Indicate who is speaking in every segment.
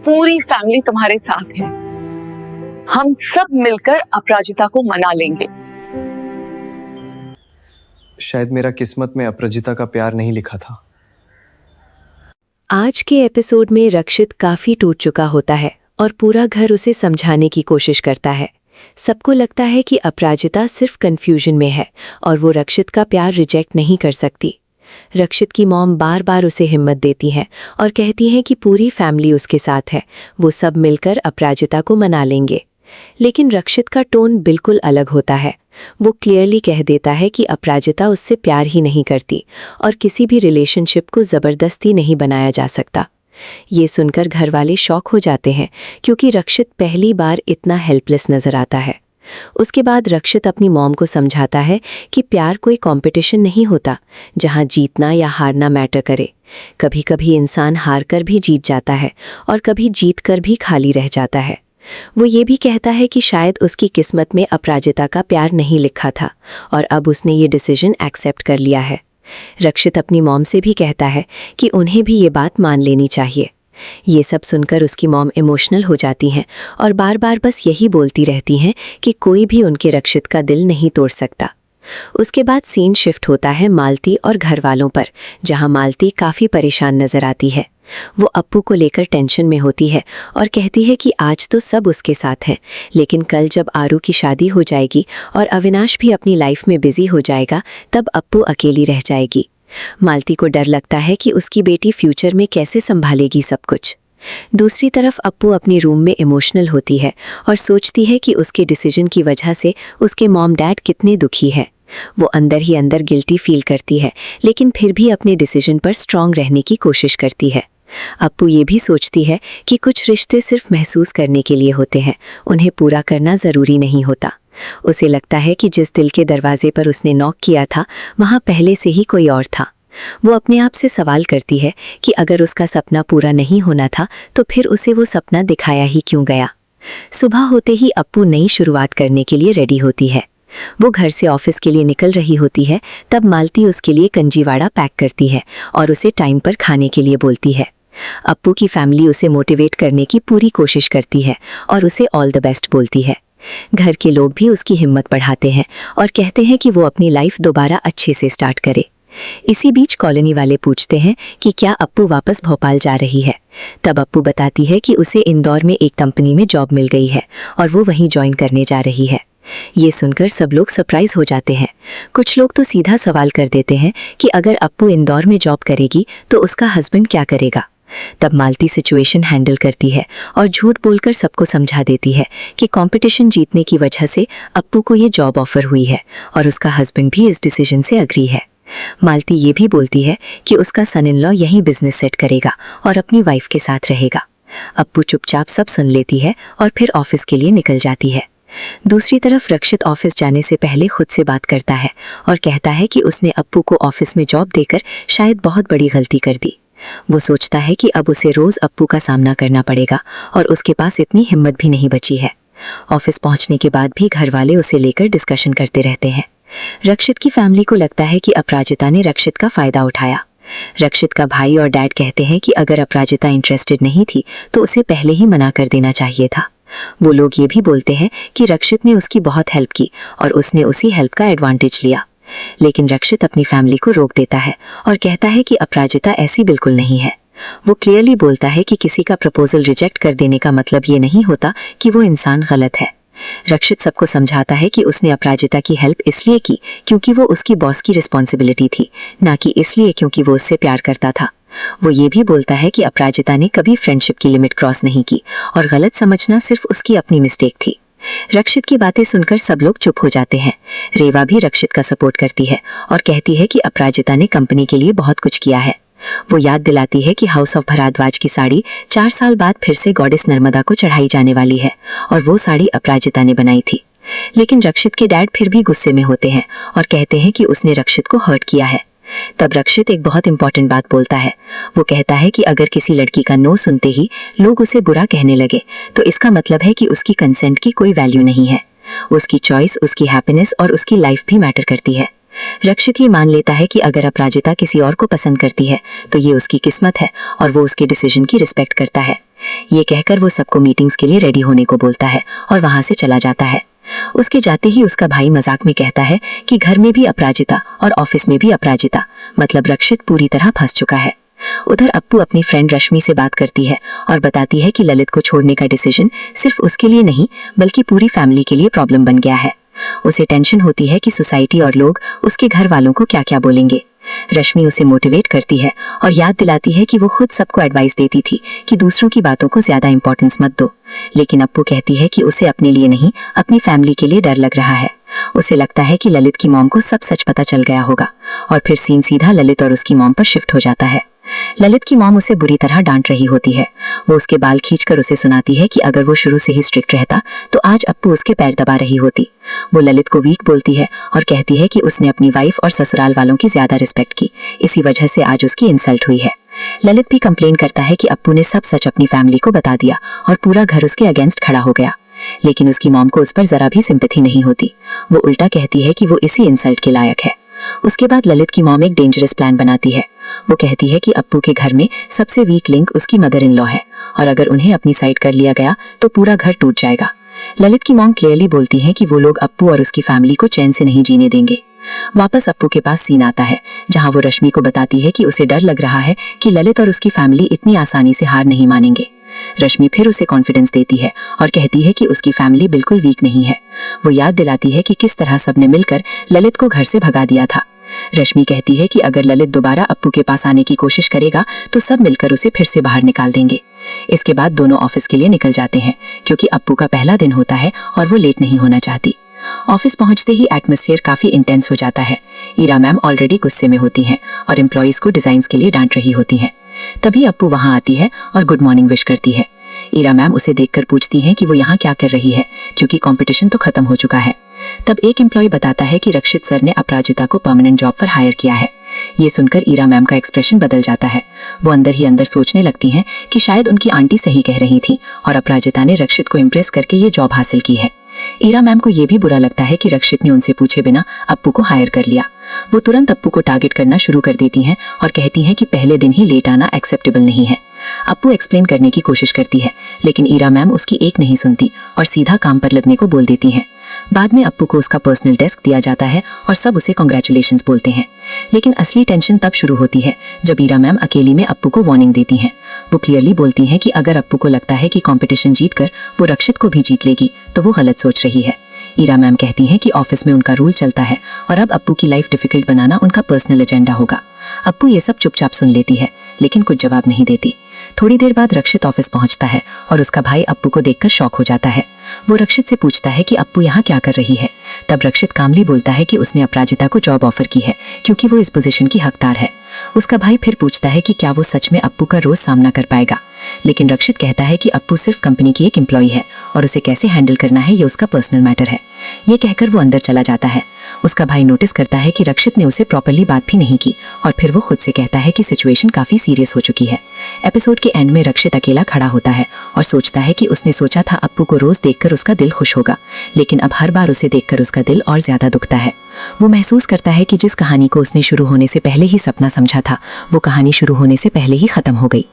Speaker 1: पूरी फैमिली तुम्हारे साथ है। हम सब मिलकर अपराजिता को मना लेंगे।
Speaker 2: शायद मेरा किस्मत में अपराजिता का प्यार नहीं लिखा था।
Speaker 3: आज के एपिसोड में रक्षित काफी टूट चुका होता है और पूरा घर उसे समझाने की कोशिश करता है। सबको लगता है कि अपराजिता सिर्फ कंफ्यूजन में है और वो रक्षित का प्यार रिजेक्ट नहीं कर सकती। रक्षित की मॉम बार बार उसे हिम्मत देती है और कहती हैं कि पूरी फैमिली उसके साथ है, वो सब मिलकर अपराजिता को मना लेंगे। लेकिन रक्षित का टोन बिल्कुल अलग होता है। वो क्लियरली कह देता है कि अपराजिता उससे प्यार ही नहीं करती और किसी भी रिलेशनशिप को ज़बरदस्ती नहीं बनाया जा सकता। ये सुनकर घर वाले शॉक हो जाते हैं क्योंकि रक्षित पहली बार इतना हेल्पलेस नजर आता है। उसके बाद रक्षित अपनी मॉम को समझाता है कि प्यार कोई कंपटीशन नहीं होता जहां जीतना या हारना मैटर करे। कभी कभी इंसान हार कर भी जीत जाता है और कभी जीत कर भी खाली रह जाता है। वो ये भी कहता है कि शायद उसकी किस्मत में अपराजिता का प्यार नहीं लिखा था और अब उसने ये डिसीजन एक्सेप्ट कर लिया है। रक्षित अपनी मॉम से भी कहता है कि उन्हें भी ये बात मान लेनी चाहिए। ये सब सुनकर उसकी मॉम इमोशनल हो जाती हैं और बार बार बस यही बोलती रहती हैं कि कोई भी उनके रक्षित का दिल नहीं तोड़ सकता। उसके बाद सीन शिफ्ट होता है मालती और घर वालों पर, जहां मालती काफ़ी परेशान नजर आती है। वो अप्पू को लेकर टेंशन में होती है और कहती है कि आज तो सब उसके साथ हैं, लेकिन कल जब आरू की शादी हो जाएगी और अविनाश भी अपनी लाइफ में बिजी हो जाएगा तब अप्पू अकेली रह जाएगी। मालती को डर लगता है कि उसकी बेटी फ्यूचर में कैसे संभालेगी सब कुछ। दूसरी तरफ अप्पू अपनी रूम में इमोशनल होती है और सोचती है कि उसके डिसीजन की वजह से उसके मॉम डैड कितने दुखी है। वो अंदर ही अंदर गिल्टी फील करती है, लेकिन फिर भी अपने डिसीजन पर स्ट्रांग रहने की कोशिश करती है। अप्पू ये भी सोचती है कि कुछ रिश्ते सिर्फ महसूस करने के लिए होते हैं, उन्हें पूरा करना ज़रूरी नहीं होता। उसे लगता है कि जिस दिल के दरवाजे पर उसने नॉक किया था वहाँ पहले से ही कोई और था। वो अपने आप से सवाल करती है कि अगर उसका सपना पूरा नहीं होना था तो फिर उसे वो सपना दिखाया ही क्यों गया। सुबह होते ही अप्पू नई शुरुआत करने के लिए रेडी होती है। वो घर से ऑफिस के लिए निकल रही होती है, तब मालती उसके लिए कंजीवाड़ा पैक करती है और उसे टाइम पर खाने के लिए बोलती है। अप्पू की फैमिली उसे मोटिवेट करने की पूरी कोशिश करती है और उसे ऑल द बेस्ट बोलती है। घर के लोग भी उसकी हिम्मत बढ़ाते हैं और कहते हैं कि वो अपनी लाइफ दोबारा अच्छे से स्टार्ट करे। इसी बीच कॉलोनी वाले पूछते हैं कि क्या अप्पू वापस भोपाल जा रही है। तब अप्पू बताती है कि उसे इंदौर में एक कंपनी में जॉब मिल गई है और वो वहीं ज्वाइन करने जा रही है। ये सुनकर सब लोग सरप्राइज हो जाते हैं। कुछ लोग तो सीधा सवाल कर देते हैं कि अगर अप्पू इंदौर में जॉब करेगी तो उसका हस्बैंड क्या करेगा। तब मालती सिचुएशन हैंडल करती है और झूठ बोलकर सबको समझा देती है कि कंपटीशन जीतने की वजह से अप्पू को ये जॉब ऑफर हुई है और उसका हस्बैंड भी इस डिसीजन से अग्री है। मालती ये भी बोलती है कि उसका सन इन लॉ यहीं बिजनेस सेट करेगा और अपनी वाइफ के साथ रहेगा। अप्पू चुपचाप सब सुन लेती है और फिर ऑफिस के लिए निकल जाती है। दूसरी तरफ रक्षित ऑफिस जाने से पहले खुद से बात करता है और कहता है कि उसने अप्पू को ऑफिस में जॉब देकर शायद बहुत बड़ी गलती कर दी। वो सोचता है कि अब उसे रोज अप्पू का सामना करना पड़ेगा और उसके पास इतनी हिम्मत भी नहीं बची है। ऑफिस पहुंचने के बाद भी घर वाले उसे लेकर डिस्कशन करते रहते हैं। रक्षित की फैमिली को लगता है कि अपराजिता ने रक्षित का फायदा उठाया। रक्षित का भाई और डैड कहते हैं कि अगर अपराजिता इंटरेस्टेड नहीं थी तो उसे पहले ही मना कर देना चाहिए था। वो लोग ये भी बोलते हैं कि रक्षित ने उसकी बहुत हेल्प की और उसने उसी हेल्प का एडवांटेज लिया। लेकिन रक्षित अपनी फैमिली को रोक देता है और कहता है कि अपराजिता ऐसी बिल्कुल नहीं है। वो क्लियरली बोलता है कि किसी का प्रपोजल रिजेक्ट कर देने का मतलब ये नहीं होता कि वो इंसान गलत है। रक्षित सबको समझाता है कि उसने अपराजिता की हेल्प इसलिए की क्योंकि वो उसकी बॉस की रिस्पॉन्सिबिलिटी थी, ना कि इसलिए क्योंकि वो उससे प्यार करता था। वो ये भी बोलता है कि अपराजिता ने कभी फ्रेंडशिप की लिमिट क्रॉस नहीं की और गलत समझना सिर्फ उसकी अपनी मिस्टेक थी। रक्षित की बातें सुनकर सब लोग चुप हो जाते हैं। रेवा भी रक्षित का सपोर्ट करती है और कहती है कि अपराजिता ने कंपनी के लिए बहुत कुछ किया है। वो याद दिलाती है कि हाउस ऑफ भरद्वाज की साड़ी 4 साल बाद फिर से गॉडेस नर्मदा को चढ़ाई जाने वाली है और वो साड़ी अपराजिता ने बनाई थी। लेकिन रक्षित के डैड फिर भी गुस्से में होते हैं और कहते हैं कि उसने रक्षित को हर्ट किया है। तब रक्षित एक बहुत इंपॉर्टेंट बात बोलता है। वो कहता है कि अगर किसी लड़की का नो सुनते ही लोग उसे बुरा कहने लगे तो इसका मतलब है कि उसकी कंसेंट की कोई वैल्यू नहीं है। उसकी चॉइस, उसकी हैप्पीनेस और उसकी लाइफ भी मैटर करती है। रक्षित ये मान लेता है कि अगर अपराजिता किसी और को पसंद करती है तो ये उसकी किस्मत है और वो उसके डिसीजन की रिस्पेक्ट करता है। ये कहकर वो सबको मीटिंग्स के लिए रेडी होने को बोलता है और वहां से चला जाता है। उसके जाते ही उसका भाई मजाक में कहता है कि घर में भी अपराजिता और ऑफिस में भी अपराजिता, मतलब रक्षित पूरी तरह फंस चुका है। उधर अप्पू अपनी फ्रेंड रश्मि से बात करती है और बताती है कि ललित को छोड़ने का डिसीजन सिर्फ उसके लिए नहीं बल्कि पूरी फैमिली के लिए प्रॉब्लम बन गया है। उसे टेंशन होती है कि सोसाइटी और लोग उसके घर वालों को क्या क्या बोलेंगे। रश्मि उसे मोटिवेट करती है और याद दिलाती है कि वो खुद सबको एडवाइस देती थी कि दूसरों की बातों को ज्यादा इंपॉर्टेंस मत दो, लेकिन अप्पू कहती है कि उसे अपने लिए नहीं अपनी फैमिली के लिए डर लग रहा है। उसे लगता है कि ललित की मॉम को सब सच पता चल गया होगा और फिर सीन सीधा ललित और उसकी मॉम पर शिफ्ट हो जाता है। ललित की मॉम उसे बुरी तरह डांट रही होती है। वो उसके बाल खींचकर उसे सुनाती है कि अगर वो शुरू से ही स्ट्रिक्ट रहता तो आज अप्पू उसके पैर दबा रही होती। वो ललित को वीक बोलती है और कहती है कि उसने अपनी वाइफ और ससुराल वालों की ज्यादा रिस्पेक्ट की, इसी वजह से आज उसकी इंसल्ट हुई है। ललित भी कंप्लेन करता है कि अप्पू ने सब सच अपनी फैमिली को बता दिया और पूरा घर उसके अगेंस्ट खड़ा हो गया, लेकिन उसकी मॉम को उस पर जरा भी सिंपैथी नहीं होती। वो उल्टा कहती है कि वो इसी इंसल्ट के लायक है। उसके बाद ललित की मॉम एक डेंजरस प्लान बनाती है। वो कहती है कि अप्पू के घर में सबसे वीक लिंक उसकी मदर इन लॉ है और अगर उन्हें अपनी साइड कर लिया गया तो पूरा घर टूट जाएगा। ललित की मॉम क्लियरली बोलती है कि वो लोग अप्पू और उसकी फैमिली को चैन से नहीं जीने देंगे। वापस अप्पू के पास सीन आता है जहां वो रश्मि को बताती है कि उसे डर लग रहा है कि ललित और उसकी फैमिली इतनी आसानी से हार नहीं मानेंगे। रश्मि फिर उसे कॉन्फिडेंस देती है और कहती है कि उसकी फैमिली बिल्कुल वीक नहीं है। वो याद दिलाती है कि किस तरह सबने मिलकर ललित को घर से भगा दिया था। रश्मि कहती है कि अगर ललित दोबारा अप्पू के पास आने की कोशिश करेगा तो सब मिलकर उसे फिर से बाहर निकाल देंगे। इसके बाद दोनों ऑफिस के लिए निकल जाते हैं क्योंकि अप्पू का पहला दिन होता है और वो लेट नहीं होना चाहती। ऑफिस पहुंचते ही एटमॉस्फेयर काफी इंटेंस हो जाता है। ईरा मैम ऑलरेडी गुस्से में होती हैं और एम्प्लॉइज को डिजाइन्स के लिए डांट रही होती हैं। तभी अप्पू वहां आती है और गुड मॉर्निंग विश करती है। ईरा मैम उसे देखकर पूछती हैं कि वो यहाँ क्या कर रही है क्योंकि कंपटीशन तो खत्म हो चुका है। तब एक एम्प्लॉय बताता है कि रक्षित सर ने अपराजिता को परमानेंट जॉब पर हायर किया है। ये सुनकर ईरा मैम का एक्सप्रेशन बदल जाता है। वो अंदर ही अंदर सोचने लगती हैं कि शायद उनकी आंटी सही कह रही थी और अपराजिता ने रक्षित को इम्प्रेस करके ये जॉब हासिल की है। ईरा मैम को ये भी बुरा लगता है कि रक्षित ने उनसे पूछे बिना अप्पू को हायर कर लिया। वो तुरंत अप्पू को टारगेट करना शुरू कर देती हैं और कहती हैं कि पहले दिन ही लेट आना एक्सेप्टेबल नहीं है। अप्पू एक्सप्लेन करने की कोशिश करती है लेकिन ईरा मैम उसकी एक नहीं सुनती और सीधा काम पर लगने को बोल देती हैं। बाद में अप्पू को उसका पर्सनल डेस्क दिया जाता है और सब उसे कांग्रेचुलेशंस बोलते हैं। लेकिन असली टेंशन तब शुरू होती है जब ईरा मैम अकेली में अप्पू को वार्निंग देती हैं। वो क्लियरली बोलती हैं कि अगर अप्पू को लगता है कि कंपटीशन जीतकर वो रक्षित को भी जीत लेगी तो वो गलत सोच रही है। ईरा मैम कहती हैं कि ऑफिस में उनका रूल चलता है और अब अप्पू की लाइफ डिफिकल्ट बनाना उनका पर्सनल एजेंडा होगा। अप्पू ये सब चुपचाप सुन लेती है लेकिन कुछ जवाब नहीं देती। थोड़ी देर बाद रक्षित ऑफिस पहुंचता है और उसका भाई अप्पू को देखकर शॉक हो जाता है। वो रक्षित से पूछता है कि अप्पू यहाँ क्या कर रही है। तब रक्षित कामली बोलता है कि उसने अपराजिता को जॉब ऑफर की है क्योंकि वो इस पोजीशन की हकदार है। उसका भाई फिर पूछता है कि क्या वो सच में अप्पू का रोज सामना कर पाएगा, लेकिन रक्षित कहता है कि अप्पू सिर्फ कंपनी की एक एम्प्लॉय है और उसे कैसे हैंडल करना है ये उसका पर्सनल मैटर है। ये कहकर वो अंदर चला जाता है। उसका भाई नोटिस करता है कि रक्षित ने उसे प्रॉपर्ली बात भी नहीं की और फिर वो खुद से कहता है कि सिचुएशन काफी सीरियस हो चुकी है। एपिसोड के एंड में रक्षित अकेला खड़ा होता है और सोचता है कि उसने सोचा था अप्पू को रोज देखकर उसका दिल खुश होगा, लेकिन अब हर बार उसे देखकर उसका दिल और ज्यादा दुखता है। वो महसूस करता है कि जिस कहानी को उसने शुरू होने से पहले ही सपना समझा था वो कहानी शुरू होने से पहले ही खत्म हो गई।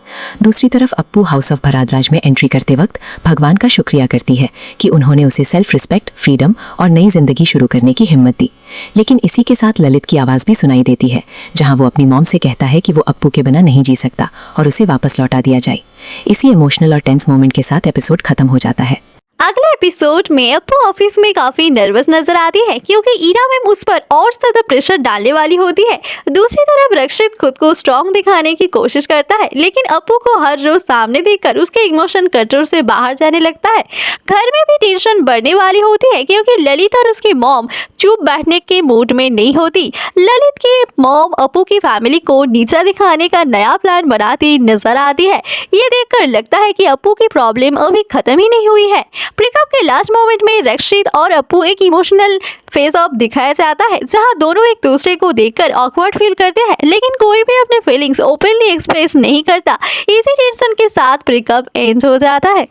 Speaker 3: दूसरी तरफ अप्पू हाउस ऑफ भराद्वाज में एंट्री करते वक्त भगवान का शुक्रिया करती है कि उन्होंने उसे सेल्फ रिस्पेक्ट, फ्रीडम और नई जिंदगी शुरू करने की हिम्मत दी। लेकिन इसी के साथ ललित की आवाज भी सुनाई देती है जहां वो अपनी मॉम से कहता है कि वो अप्पू के बिना नहीं जी सकता और उसे वापस लौटा दिया जाए। इसी इमोशनल और टेंस मोमेंट के साथ एपिसोड खत्म हो जाता है।
Speaker 4: अगले एपिसोड में अप्पू ऑफिस में काफी नर्वस नजर आती है क्योंकि ईरा मैम उस पर और ज्यादा प्रेशर डालने वाली होती है। दूसरी तरफ रक्षित खुद को स्ट्रॉन्ग दिखाने की कोशिश करता है लेकिन अप्पू को हर रोज सामने देखकर उसके इमोशन कंट्रोल से बाहर जाने लगता है। घर में भी टेंशन बढ़ने वाली होती है क्योंकि ललित और उसकी मॉम चुप बैठने के मूड में नहीं होती। ललित की मॉम अप्पू की फैमिली को नीचा दिखाने का नया प्लान बनाती नजर आती है। ये देखकर लगता है कि अप्पू की प्रॉब्लम अभी खत्म ही नहीं हुई है। ब्रेकअप के लास्ट मोमेंट में रक्षित और अप्पू एक इमोशनल फेज ऑफ दिखाया जाता है जहां दोनों एक दूसरे को देखकर ऑकवर्ड फील करते हैं लेकिन कोई भी अपने फीलिंग्स ओपनली एक्सप्रेस नहीं करता। इसी टेंशन के साथ ब्रेकअप एंड हो जाता है।